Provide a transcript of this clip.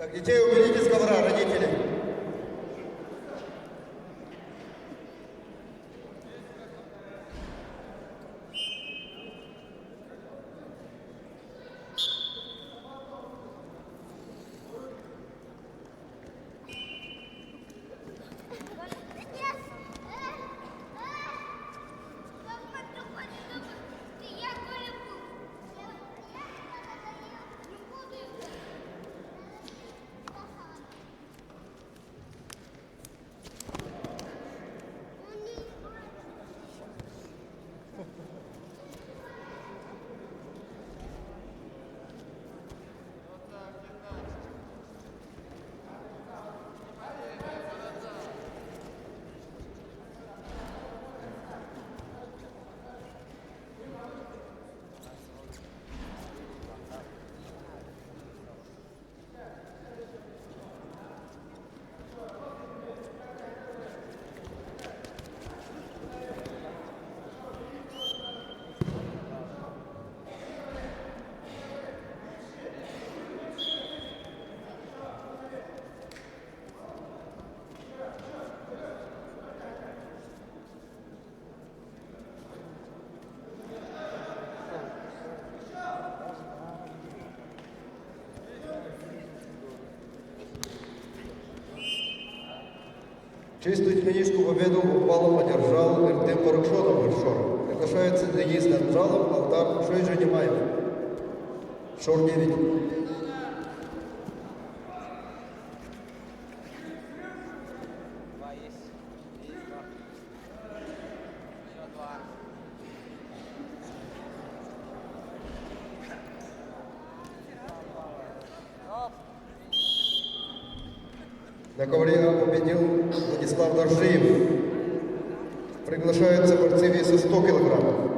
Так, детей уберите с ковра, родители. Чистую тьмянишку победу упало подержал Артем Паракшонов Шор. Приглашается Денис Данжалов, алтарь Шойжа Немаев. Шор 9. На ковре победил Владислав Доржиев. Приглашаются борцы веса 100 килограммов.